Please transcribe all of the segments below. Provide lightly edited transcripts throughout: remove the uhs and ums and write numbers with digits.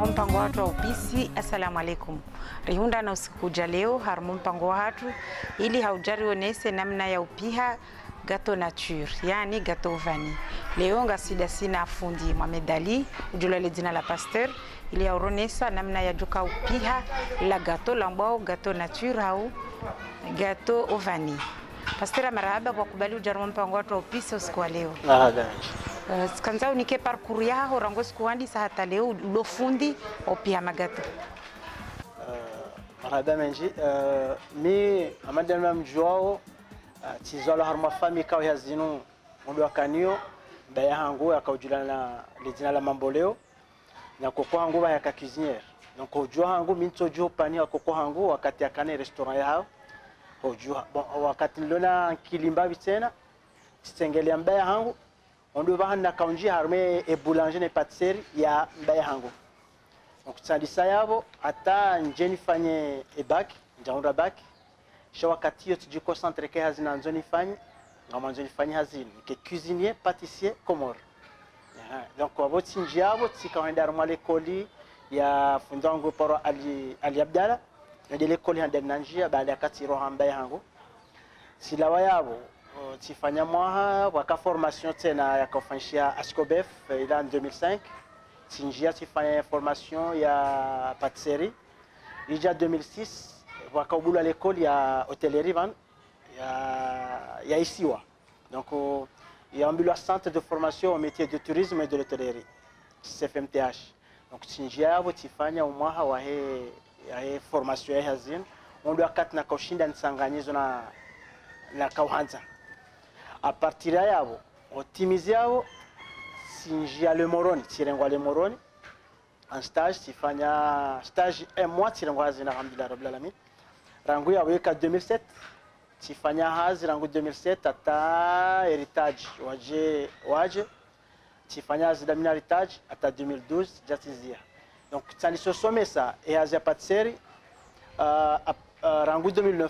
Naho mpango watu wa upisi. Assalamu alaikum. Rihunda na usikuja leo harmu mpango watu ili haujari onese namna ya upiha gato nature, yani gato vani. Leo ngasida sina fundi Mohamed Ali ujulale jina la pasteur ili auronesa namna ya joka upiha la gato lambao gato nature au gato ovani. Pasteur marahaba kwa kubali ujarmu mpango watu wa upisi usiku wa leo. Kanza unike parcours yaho rango sikuandi sahata leo ulo fundi opia magato. Marhaba menji mi amadana mjuao tizala harma fami kwa yazinu mundu akanio baya hangu akaujulana lejina la mamboleo na koko hangu ba yaka cuisinier donc ojua hangu minto jo pani koko hangu wakati akane restaurant yao ojua bon wakati lona kilimba bitena tsengelea mbaya hangu on va na kaunji harme et boulanger et pâtisserie ya mbaya hangu donc tsandisa yabo ata njeni fanye ebak njaunda bak sha wakati yo tiji concentre ke hazina nzoni fanye ngama nzoni fanye hazini ke cuisinier pâtissier comor donc waboti njabo tsikaenda roma l'école ya fundango poro ali abdala de l'école hande nanjia baada kati roha mbaya hangu silawa yabo tifanya mwaha waka formation tena ya kufanyia Ascobef ila en 2005 tinjia tifanya formation ya pâtisserie ija 2006 waka ubulu à l'école ya hôtellerie van ya isiwa donc il y a un centre de formation au métier de tourisme et de l'hôtellerie CFMTH donc tinjia yabo tifanya mwaha wa he formation ya hazin ndio wakati na kushinda nisanganyizo na kauhanza a partir yabo otimize yabo sinjia le moroni tirengwa le moroni en stage tifanya stage un mois tirengwa hazina alhamdulillah rabbil alamin rangu yabo ka 2007 tifanya hazi rangu 2007 ata heritage waje tifanya hazi da heritage ata 2012 jatizia donc tani sosomesa et hazi pâtisserie rangu 2009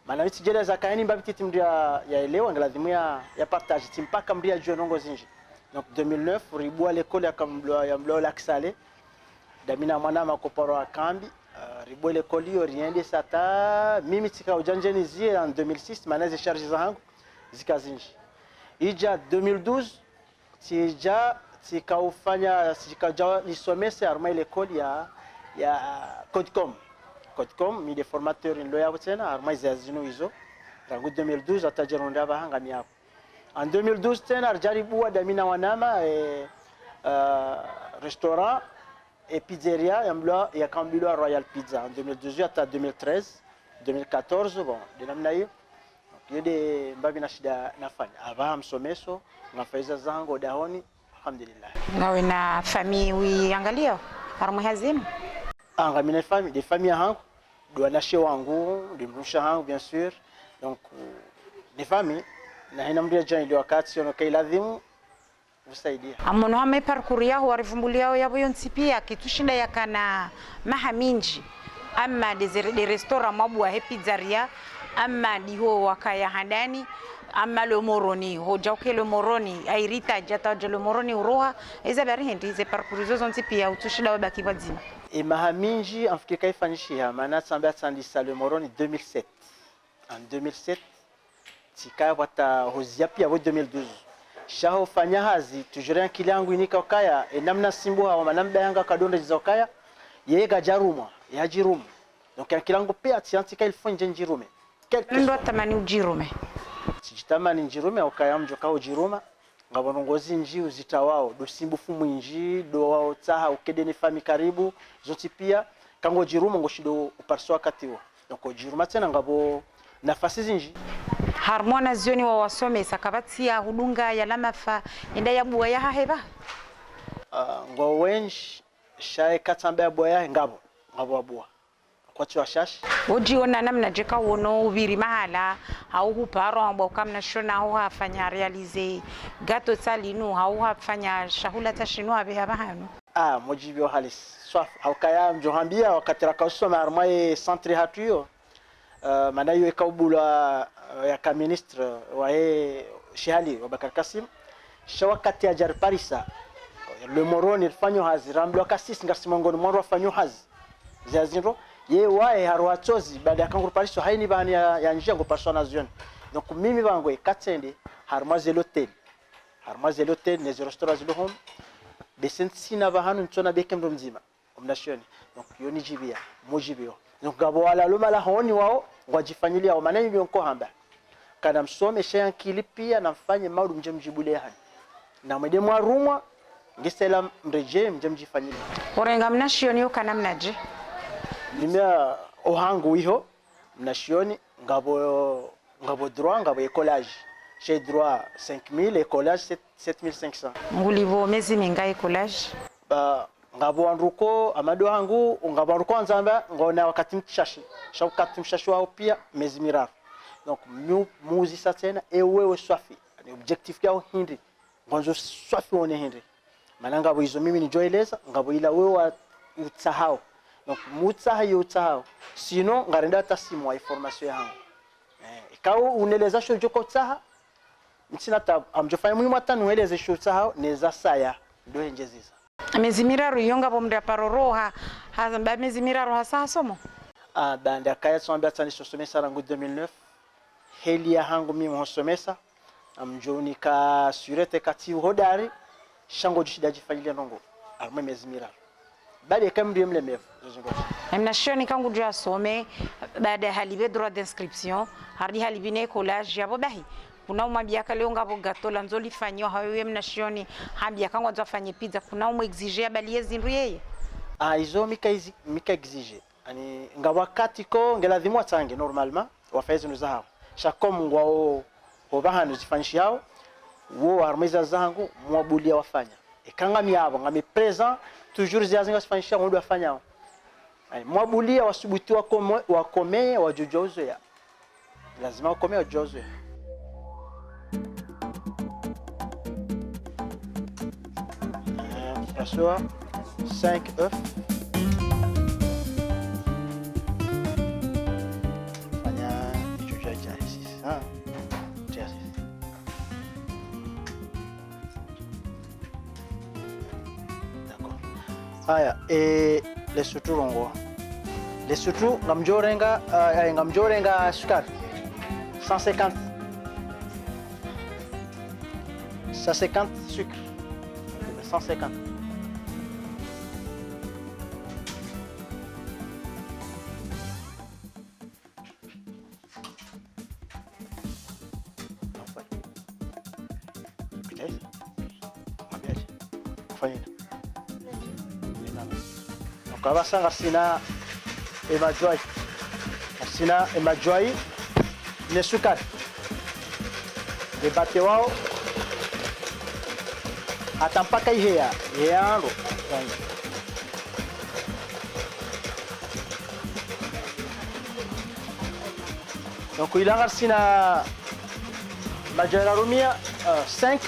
Malami tijeleza kaini mbabiti timdia ya elewa ngalazimu ya partage timpaka mdia jonongo zinji. Donc 2009 ribua l'école ya mlo laksale damina mwana makoporo akambi ribua l'école yo riende sata mimi tika ujanjeni zie en 2006 manaze charge zangu zikazinji. Ija 2012 tika ufanya jawa lisomese arma l'école ya Codecom mi des formateurs in loya tena arma zazino hizo rangu 2012 atajeronda bahanga ni hapo en 2012 tena arjaribu wa damina wanama restaurant et pizzeria ya Kambilo Royal Pizza en 2012 ata 2013 2014 bon de namna hiyo yede mbabi na shida nafanya aba msomeso ngafaiza zangu daoni alhamdulillah Nawe na famille uiangalia arma hazini angamine famille des familles hangu douanache wangu dimrusha hangu bien sûr donc des familles na ina mdia jani ndio wakati ono kai lazima usaidia amono hame parcours yao warivumbulia yabo yonsipia kitushinda yakana mahaminji ama des restaurants mabwa he pizzeria ama diho wakaya handani ama le moroni hoja ke le moroni airita jata le moroni uroha eza bari hindi ze parcours zo nsipia utushinda wabaki wazima et mahaminji afike kaifanyishia maana sambia sandisa le moroni 2007 en 2007 tika wata hozia pia 2012 shaho fanya hazi tujure kile yangu inika kaya namna simbo hawa manamba yanga kadonda zizokaya yeye gajaruma yajirumu donc kilango pia tiantika ilfonje njirume ndo tamani ujirume sijitamani njirume ukaya mjoka ujiruma ngabonongozi nji uzitawao do simbu fumu nji do wao taha ukedeni fami karibu zoti pia kango jiruma ngoshido uparso wakatiwa donc jiruma tena ngabo nafasi zinji harmona zioni wa wasome sakabati ya hudunga ya lamafa enda ya buwa ya haheba ngo wenji shae katamba boya ngabo abua kwa chwa shashi ujiona namna jeka wono ubiri mahala au huparo ambao kamna shona au hafanya realize gato salinu au hafanya shahula tashinu abeha bahano mujibio halis swaf au kaya mjohambia wakati rakasoma armaye centre hatuyo manayo ekabula ya ka ministre wa shihali Abubakar Kasim shawakati ya jar parisa le moro ni fanyo hazi ramblo kasisi ngasimongoni moro fanyo hazi zazinro ye wae harwa chozi baada ya kangu parisho haini bani ya njengo persona zion donc mimi bango katende harmaze l'hôtel ne zero restaurant zilo home besen sina bahanu ntona bekemro mzima omnashoni donc yoni jibia mojibio donc gabo wala lomala honi wao wajifanyilia wa maneno yonko hamba kana msome sheyan kilipia na mfanye maudu mjemjibule hani na mwede mwarumwa ngisela mreje mjemjifanyilia orenga mnashioni ukana mnaje nimia ohangu iho mnashioni ngabo droit ngabo écolage j'ai droit 5000 écolage 7500 ngulivo mezi minga écolage ba ngabo anruko amado hangu ngabo anruko nzamba ngona wakati mtshashi shakati mshashi wao pia mezi mirafu donc muzi satena ewewe swafi ni objectif yao hindi ngonzo swafi one hindi mananga bo izo mimi nijoeleza ngabo ila wewe utsahao donc mutsaha yutsahao sino ngarenda tasimu wa information yangu ikawa uneleza sho joko tsaha mtsina ta amjofanya muhimu atanu eleze sho tsaha neza saya ndo enjeziza mezi miraru yonga bomda paroroha hazamba mezi miraru hasa somo banda kaya tsomba tsani sosomesa rangu 2009 heli ya hangu mimi hosomesa amjoni ka surete kati hodari shango jishida jifanyilia nongo arme mezi miraru baada kamri mlemevu mnashoni kangu jua some baada halibe droit d'inscription hardi halibine collage yabo bahi kuna umabia kale ngabo gato la nzoli fanyo hawe mnashoni hambia kangu azafanye pizza kuna umu exiger baliye zinru yeye izo mika exige ani ngawakati ko ngeladhimu atsange normalement wafaizi nuzao shakom ngwao obahanu zifanyishi yao wo armeza zangu mwabulia wafanya ikanga miabo ngami present toujours ziazinga sifanisha ngondo afanya mwabulia wasubuti wakome wajojozo ya lazima wakome wajojozo François 5 œufs fanya chucha ici hein haya les sutu rongo les sutu ngamjorenga sukari 150 sucre 150 Kabasa sina emajoi ne sukari debate wao atampaka ihea yeango donc il a sina majora rumia 5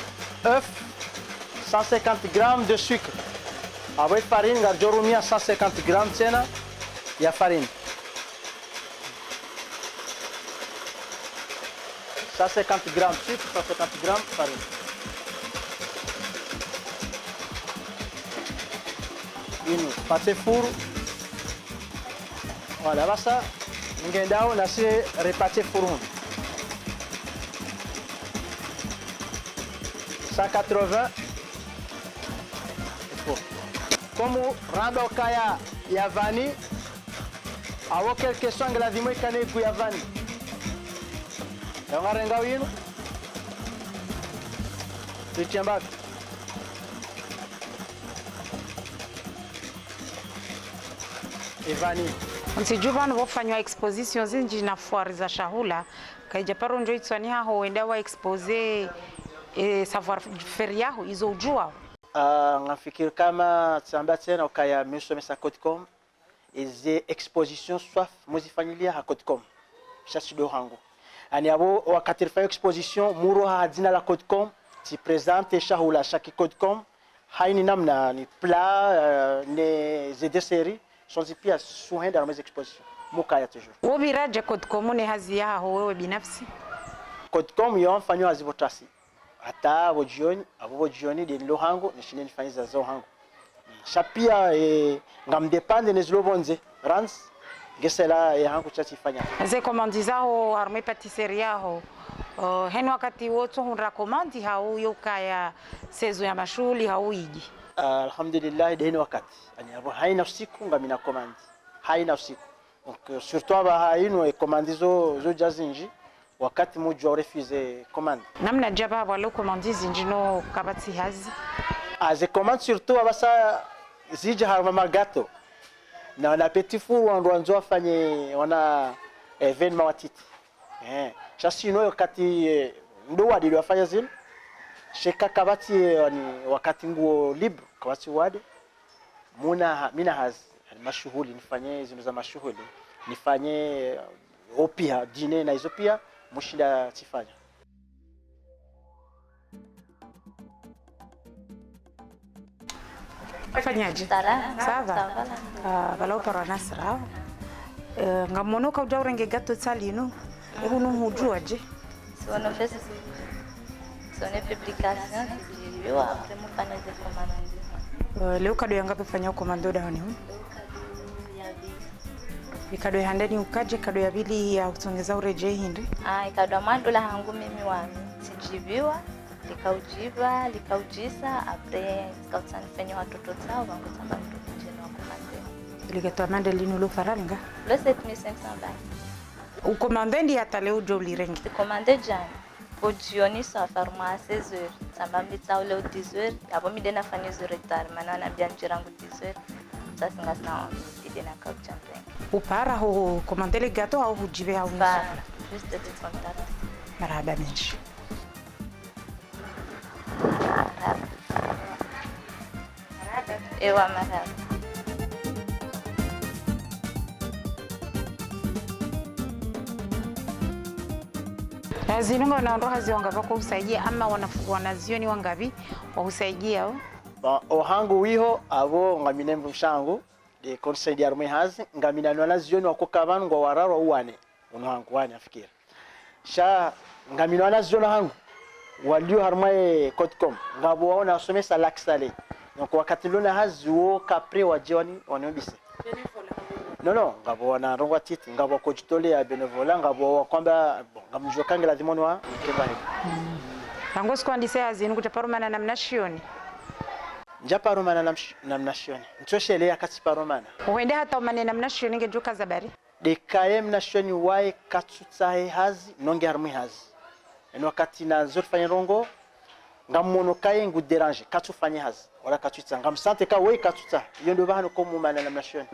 œufs 150 grammes de sucre avec farine garjorumia 150 grammes tena ya farine 150 grammes sucre 150 grammes farine ini pate four voilà basa ngendao na se repate four 180 como rando kaya ya vani awo quelque chose la dimo ikane ku ya vani yangarenga wino tichamba evani msijuba nvofanywa exposition zinji na foire za shahula kaija paro njo itswani haho wenda wa expose savoir faire yaho izo ujua ngafikiri kama tsamba tena ukaya misomesa Codecom ize exposition swaf muzifanyilia ha Codecom shasido hangu ani abo wakati rifanya exposition muro ha jina la Codecom ti presente shahula shaki Codecom haini namna ni plat ne zede série sont pia suhenda na mes exposition mukaya toujours wobiraje Codecom ne hazi yaho wewe binafsi Codecom yomfanywa azibotasi hata abo jioni de lo hangu nishine nifanye za hangu shapia ngamdepande nezlo bonze rans gesela hangu chachifanya ze komandi zao arme patisserie yao hen wakati wote hunra komandi hau yokaya sezo ya mashuli hau iji alhamdulillah de wakati ani abo haina usiku ngamina komandi haina usiku donc surtout aba haino komandi zo jazinji wakati moja refuse commande namna jaba walo komandi zinjino kabati hazi ze commande surtout abasa zija harma magato na petit four wanzo afanye wana evenement watiti chasino wakati ndo wadi wafanya zile sheka kabati wakati nguo libre kabati wadi mina hazi mashughuli nifanye zino za mashughuli nifanye opia dine na hizo pia mushinda tifanya fanyaje sava balo para nasra ngamono ka ujawrenge gato salino uno hujuaje sono fes sono publication yo après mo fanya de commande leo kado yanga pefanya komando dawani ikado handani ukaje kado ya bili ya kutongeza ureje hindi ikado mando la hangu mimi wami sijibiwa likaujisa après kautsanifanya watoto zao wangu tamba mtoto jeno wa komande ligato amande lino lo faranga le 7500 bas ukomande hata leo jo lirengi komande jana pojioni sa farma 16h samba mbitsa leo 10h abo mide nafanya 0 retard maana anambia njirangu 10h sasa ngasna ide na kauchante upara ho komande ligato au hujibe au ba juste de contact marhaba minshi ewa marhaba Zinunga na roha zionga bako usaidia ama wanazioni wangabi wa usaidia o ohangu wiho abo ngamine mshangu de conseil de armée hazi ngamina na zioni wako kabanu ngo wararo uwane unohangu wane afikira sha ngamina na zioni hangu walio harmae kotcom ngabo waona asomesa laksale donc wakati lona hazuo kapre wajoni wanobise no ngabo wana rongwa titi ngabo ko jitole ya benevola ngabo kwamba ngamjua kange lazima nwa keba tango sikwandise hazini kutaparumana na mnashioni njaparumana na mnashioni ntoshele yakati parumana uende hata umane na mnashioni ngejuka zabari de kayem mnashioni wae katsutsahe hazi nonge harmi hazi eno wakati na zofanya rongo ngamono kaye ngu déranger katufanya hazi wala katutsa ngamsante ka we katutsa yondo bahano ko mumana na mnashioni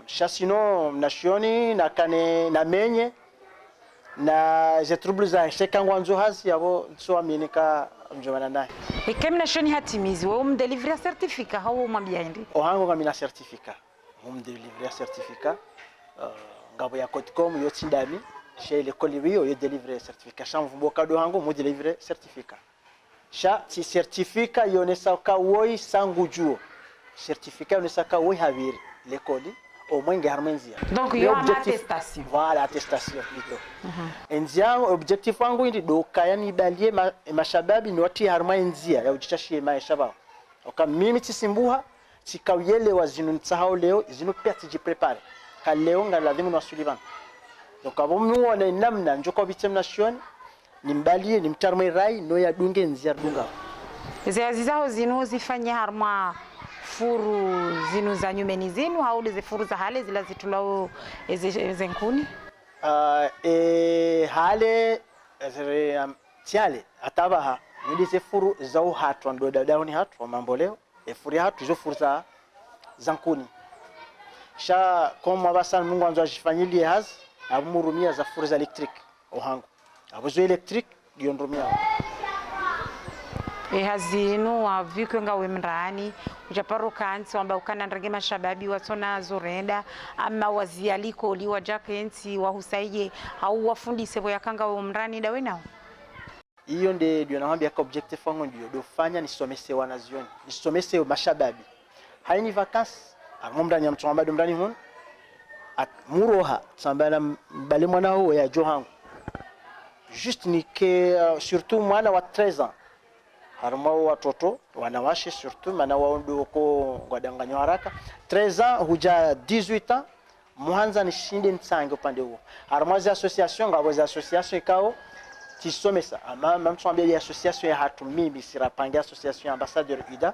chasino mnashioni na kane na menye na je trouble za sheka ngwanzo hazi yabo so aminika mjomana naye ikem mnashioni hatimizi wewe umdelivrer certificat hawo mwambia ndi ohango ngamina certificat umdelivrer certificat ngabo ya Codecom yo tsindami chez l'école bio yo délivrer certificat chambre bokado hango mo délivrer certificat cha ti certificat yo nesaka woi sangujuo certificat yo nesaka woi haviri l'école au moins garmenzia donc yo attestation voilà attestation plutôt enzia objectif wangu ndi doka yani balie mashababi ni wati harma enzia ya ujichashie maisha bao oka mimi tisimbuha tikawiyele wazinu ntsahao leo zinu pia tijiprepare ka leo nga lazima nasulivan donc abo muone namna njoko bitem nation nimbalie nimtarme rai no ya dunge nzia dunga zizao zinu zifanye harma furu zinu za nyumeni zinu au ze furu za hale zila zitulao zenkuni hale tiale atabaha ndi ze furu za uhatu ndo dadaoni hatu mamboleo furu hatu zo furu za zankuni sha koma basa Mungu anzo ajifanyilie hazi abumurumia za furu za electric ohangu abuzo electric yondrumia hazinu wa viko nga wemrani ujaparo kansi wamba ukana ndrege mashababi watona zorenda ama wazialiko liwa jakensi wahusaije au wafundise boya kanga wemrani dawe nao hiyo ndio naambia ka objective wangu ndio dofanya nisomese wanazioni nisomese mashababi haini vacances amomdani ya mtu ambado mdani hun muroha sambala bali mwana huo ya johangu juste ni ke surtout mwana wa 13 ans harma watoto wanawashe surtout maana wao ndio ko ngadanganywa haraka 13 ans huja 18 ans mwanza ni shinde nsange upande huo harma za association ngabo za association ikao tisomesa ama mtsambia ya association ya hatu mimi sirapangia association ambassadeur UDA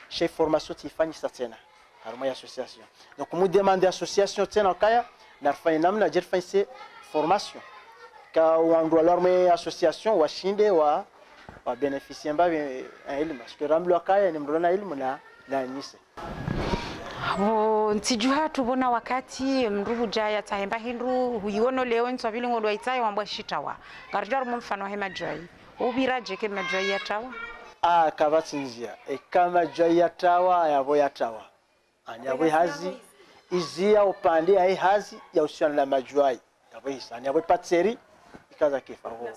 chef formation tifanyisa tena harma ya association donc mu demander association tena kaya na fanya namna jerfanyise formation ka wandu alarme association washinde wa beneficie mba elimu parce que ramlo kaya ni mrona elimu na nyise ntijua tubona wakati mruhu jaya tahemba hindu huyono leo ntwa vile ngodo itaye wambwa shitawa garjar mu mfano hema joy ubiraje ke majoy yatawa kabatsinzia kama joy yatawa yabo yatawa anyabo hazi izia upande ai hazi ya usiana na majoy yabo hisa anyabo patseri ikaza kifa ho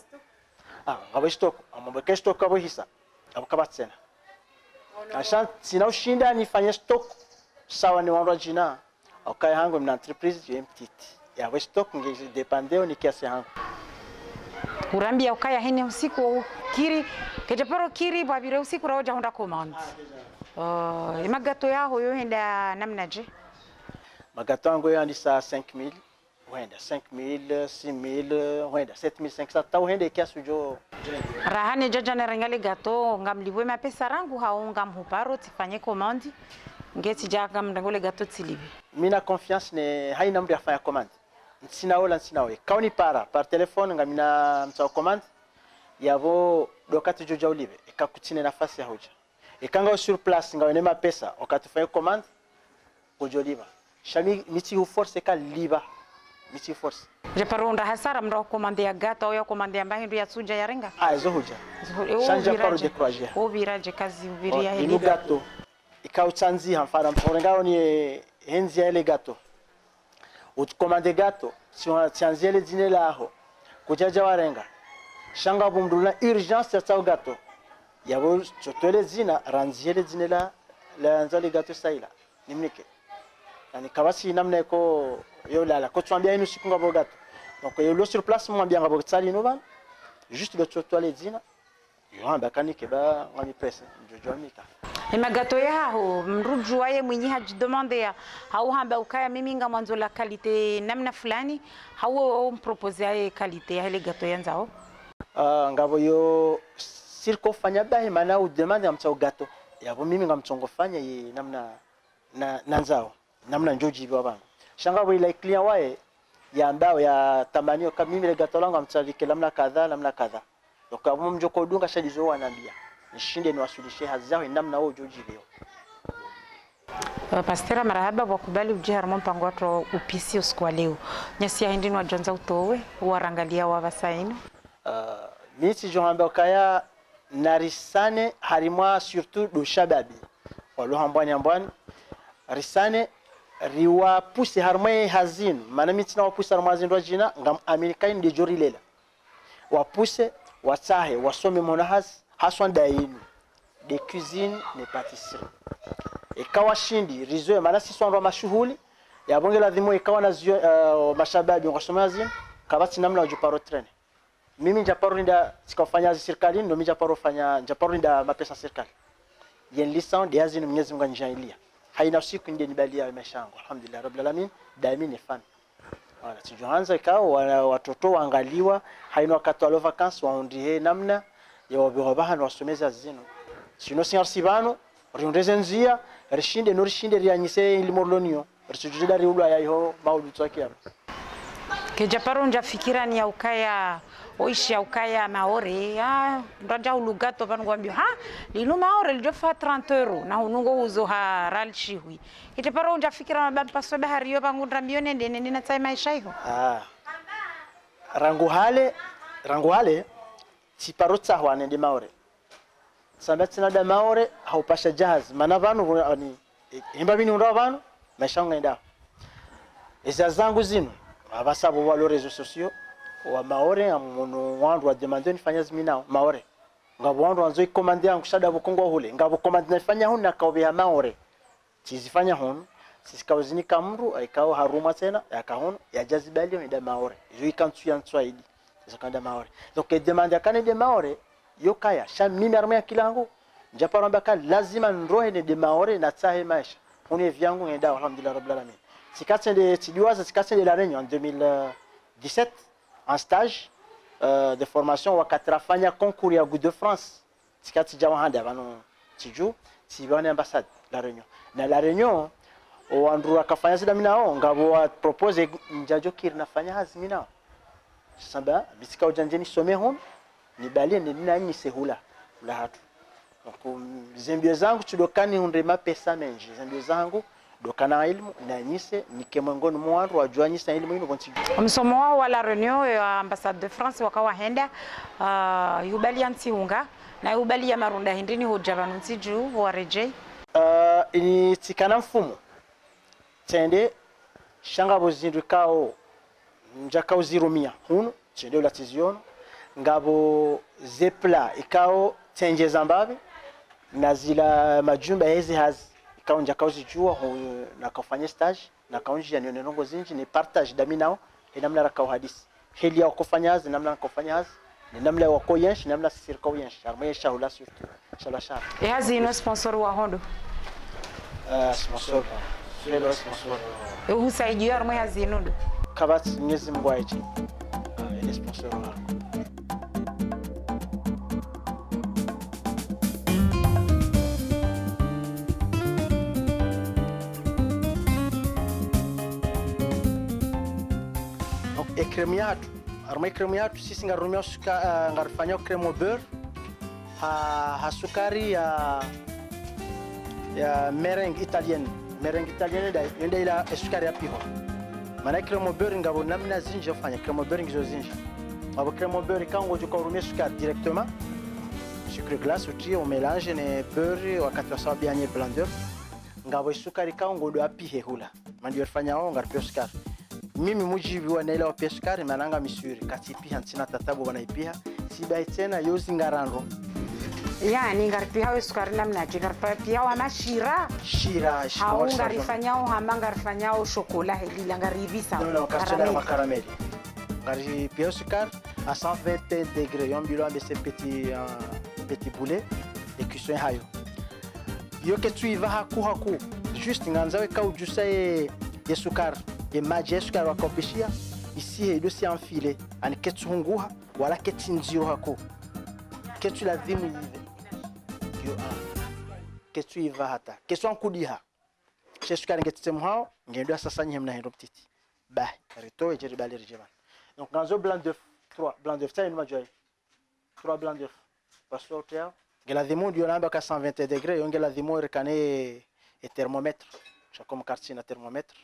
ngabo stock ambo ke stock abo hisa abo kabatsena asha sina ushinda nifanye stock sawa ni wandu jina okay hangu mna entreprise je mtiti ya stock ngeje dependeo ni kiasi hangu urambia ukaya hene usiku kiri kejaparo kiri babire usiku raoja honda command magato yaho yo henda namna je magato yangu yandi sa 5000 wenda 5000 6000 wenda 7500 tau hende kiasi jo rahane jaja na rengale gato ngamliwe mapesa rangu haunga mhuparo tifanye commande ngeti jaga mndangole gato tilibi mina confiance ne haina mbi afanya commande nsina ola nsina we kauni par telephone ngamina mtao commande yavo dokati joja ulibe ikakutine nafasi ya hoja ikanga sur place ngawene mapesa wakati fanya commande kujoliba shami miti u force ka liba miti force je paronda hasara mndo commande ya gato au ya commande ya mbahindu ya suja ya renga zo hoja chanja paro de croisière obiraje kazi ubiria ile gato ikautanzi hamfara mporengao ni henzi ya ile gato utkomande gato si wanatianzi ile dine laho kujaja warenga shanga bumdula urgence ya gato yabo chotole zina ranzi ile dine la nzali gato saila nimnike yani kabasi namna ko yo la ko twambia inu sikunga bo gato donc yo lo sur place mwambia ngabo tsali no ban juste le chotole zina yo amba kanike ba ngami presse jojo mika magato yaho mruju waye mwenye haji demande ya hau hamba ukaya mimi nga mwanzo la kalite namna fulani hau mpropose ya kalite ya ile gato yanzao ngabo yo sirko fanya bahe mana u demande amcha gato yabo mimi nga mchongo fanya ye namna nanzao namna njoji baba shanga bo ile client wae ya ambao ya tamanio kama mimi ile gato langu amchavike namna kadha donc abo mjoko dunga shadizo wanambia nishinde niwasulishe hazao namna wao joji leo Pastera marahaba wakubali uje harmo mpango watu upisi usiku leo nyasi hindi ni wajonza utowe warangalia wabasaino miti johamba kaya narisane harimwa surtout do shababi walo hambwani risane riwa pusi harmo hazin maana miti na wapusi harmo hazin rojina ngam amerikain de jori lela wapuse watahe wasome monahaz haswan dainu de cuisine ne pâtisserie ikawa shindi rizo maana sisi ndo mashuhuli ya bonge la dhimo ikawa na mashababi ngosoma zin kabati namna ujuparo trene mimi njaparo nda sikafanya serikali ndo mimi njaparo nda mapesa serikali yen lisan de azin Mwenyezi Mungu anjailia haina siku ndio nibalia maisha yangu alhamdulillah rabbil alamin daimi ni fan wala tujoanza ikawa watoto waangaliwa haina wakati wa vacances waondie namna ya wabirobaha na wasomeza zino sino singar sibano riondeze nzia rishinde no rishinde rianyise ilimorlonio risujida riulwa yaho maudu tsakia ke japaro nja fikira ni ya ukaya oishi ya ukaya maore ndaja ulugato vanu kwambia lino maore lijofa 30 euro na unungo uzo ha ralchiwi ke japaro nja fikira mabampa so bahari yo bangu ndambione ndene nina tsai maisha hiyo rangu hale tiparotsa hwane ndi maore sambatsina da maore haupasha jahaz mana vanu ani himba bini ndo vanu maisha ngenda eza zangu zinu abasabo wa reseaux sociaux wa maore amuno wandu wa demande nifanya ziminao maore ngabo wandu wanzo ikomande yangu shada bukongo hule ngabo komande nifanya huna kaobe maore tizifanya hunu sisikawzini kamru aikao haruma tena yakahono ya jazibali nda maore jo ikantu ya nswaidi zakanda maore donc demande akane de maore yokaya sha mimi armea kilangu njaparo mbaka lazima nrohe de maore na tsahe maisha on vyangu ngenda alhamdulillah rabbil alamin sikatende tidiwaza sikatende la Réunion en 2017 en stage de formation wakatrafanya concours ya Good de France sikati jawa handa bano tiju tibane ambassade la Réunion na la Réunion Andrew akafanya sida minao ngabo wa propose njajo kir nafanya hazi minao samba bisika ujanjeni some hon ni balie ni nani sehula la hatu donc zembio zangu tudokani hundrema pesa menji zembio zangu dokana ilmu na nyise nikemongoni mwandu wajua nyise ilmu ino konti msomo wao wa la Réunion ya ambassade de France wakawa henda yubali antiunga na yubali ya marunda hindini hojabanu ntiju wareje ini tikana mfumo tende shanga bozindu kao njaka uzirumia hunu tende la tizion ngabo zepla ikao tenje zambabe na zila majumba hizi hazi ikao njaka uzijua na kufanya stage na kaunji ya nionenongo zinji ni partage daminao namna rakao hadisi heli ya kufanya hazi namna kufanya hazi ni namna wako yensh namna sirko yensh armeye shahula surtout shala shah hazi no sponsor wa hondo sponsor Felo sponsor. Husaidia armeye hazi nundo Kabat Nyezi Mwaiji. Il est sponsor. Donc ekremiatu, arma ekremiatu sisi ngarumia suka ngarfanya crème au beurre ha sukari ya meringue italienne. Meringue italienne da yende ila sukari ya piho. Mana crème au beurre ngabo namna zinje fanya crème au beurre ngizo zinje. Abo crème au beurre kango jo karumia sukari directement. Sucre glace uti on mélange ne beurre wakati wa sababu ya blender. Ngabo sukari kango do apihe hula. Mandi fanya wao ngarpio sukari. Mimi mujibi wa naila wa peskari mananga misuri katipi hantina tatabu wanaipiha sibai tena yozi ngarando yani ngarpiha sukari namna ngarpiha wa mashira shira au ngarifanyao hama ngarifanyao chocolat helila ngarivisa karameli makarameli ngaripiha sukari à 120 degrés yombilo avec ces petits boulets de cuisson hayo yoke tu iva haku juste nganzawe ka ujusa ye sukari et maji sukari wakopishia ici et dosi enfilé ani ketsunguha wala ketinziro hako ketu la vimu yo ketu iva hata ketu ankudiha che sukari ngetitsemu hao ngendo sasa nyemna hendo petiti ba reto et jeri baler jeban donc ganzo blanc d'œuf 3 blanc d'œuf ça une majoy 3 blanc d'œuf parce que hotel ngela vimu dio namba ka 120 degrés ngela vimu rekane et thermomètre cha comme quartier na thermomètre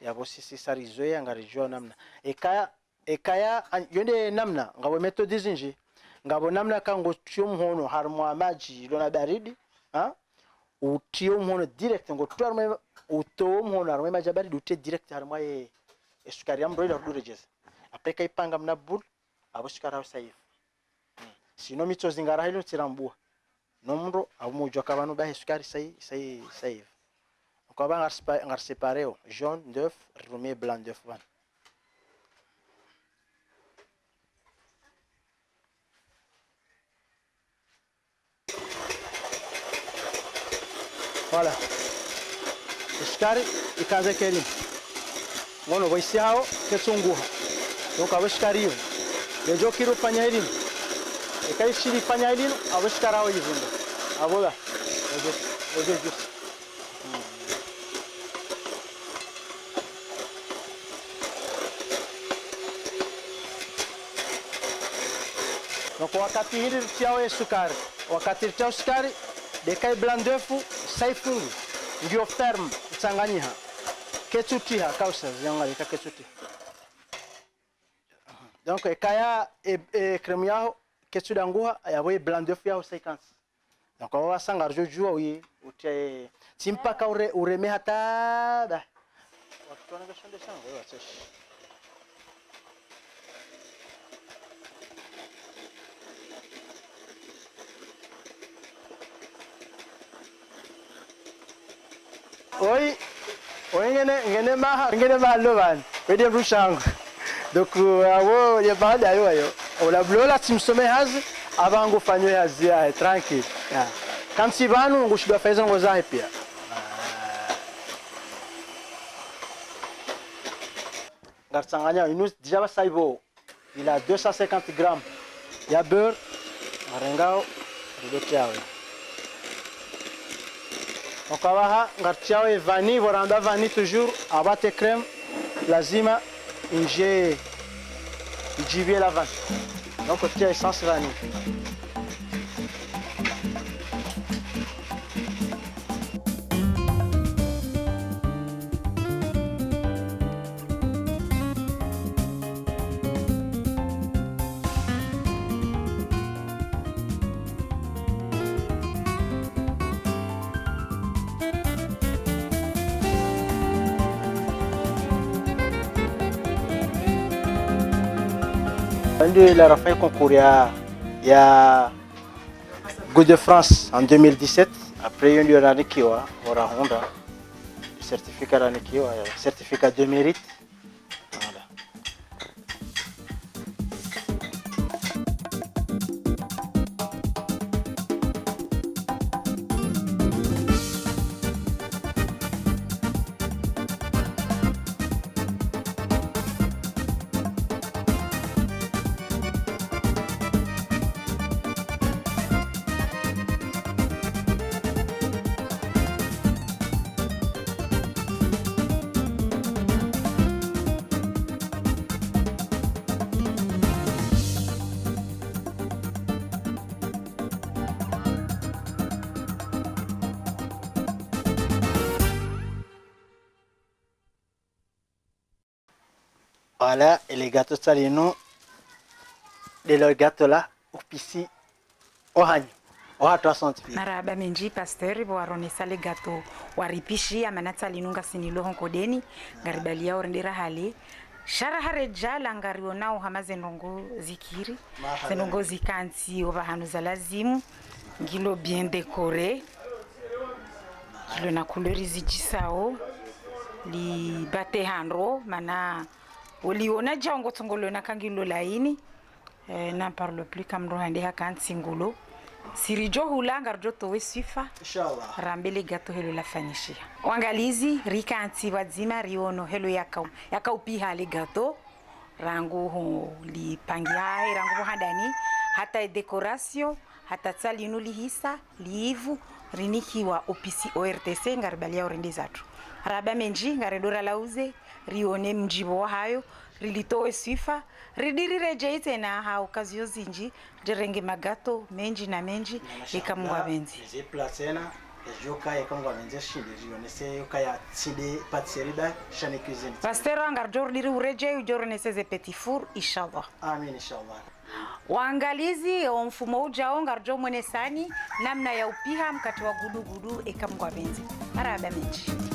ya bosi sarizoya ngarijua namna ekaya yonde namna ngabo methode zinji ngabo namna kango tio mhono harmo maji lona baridi utio mhono direct ngo twarme uto mhono harmo maji baridi utie direct harmo sukari ya mroila rudurejeza apeka ipanga mna bul abo sukari au saif sino mito zingara hilo tirambua nomro abumojo kabanu ba sukari saif Quand on va séparer jaune d'œuf, roumé blanc d'œuf. Voilà. Sukari ikaanza keli. Ngono voisi hao kesunguha. Donc abo sukari hiyo. Lejo kiro fanya hili. Ikaishiri fanya hili, abo sukari hao hivi. Abola. Oje. Donc wakati hili tiao sukari, wakati tiao sukari, dekai blanc d'œuf saifungu ndio ferme changanyika. Ketutiha kausa ziangalika ketuti. Donc ekaya crème yao ketudanguha yawe blanc d'œuf yao 50. Donc on va sangar jojo oui utie timpa ka ureme hata da. Wakati wanashonde sana wewe acha. Oi ngene mahalo bani wedi rushango Donc awo ya baada yo ola blola timsome hazi abango fanyo hazi ya tranquille kamsi banu ngushiba faiza ngoza pia Gartsanganya inus déjà saibo il a 250 grammes ya beurre arengao ndotiawe okawaha ngartiawe vanille voranda vanille toujours abate crème lazima inje ijibie la vanille donc tia essence vanille Il a fait concours il y a Good de France en 2017. Après, il y a eu Honda, certificat de mérite. Voilà. Voilà, et les gâteaux salino, les gâteaux là, au pissi, au hanyo, au à 300 filles. Maraba menji pasteur bo aronesa le gâteau waripishi amanata linunga sinilo honkodeni garibalia orendera hali shara hareja langariona o hamaze ndongo zikiri zenongo zikanti oba hanu za lazimu ngilo bien décoré kilo na couleur zijisao li bate handro mana oliona jango tongolo na kangilo laini n'en parle plus kamro hande hakan singulo sirijo hulanga rjoto wesifa Inshallah rambele gato helo la fanyishia wangalizi rikanti wazima riono helo yakau piha le gato rangu ho li pangia rangu hadani hata decoration hata tsali no lihisa livu rinikiwa opisi ORTC ngarbalia orende zatu raba menji ngaredora lauze rione mjibo hayo rilitoe sifa ridirire jeite na ha okazio zinji derenge magato menji na menji ikamwa benzi les placena joka ikamwa benzi shinde rione se yoka ya tside patisserie da chane cuisine pasteur angar jordiri ureje ujorne seze petit four inshallah amin inshallah waangalizi wa mfumo ujao ngarjo mwene sani namna ya upiha mkati wa gudu ikamwa benzi maraba menji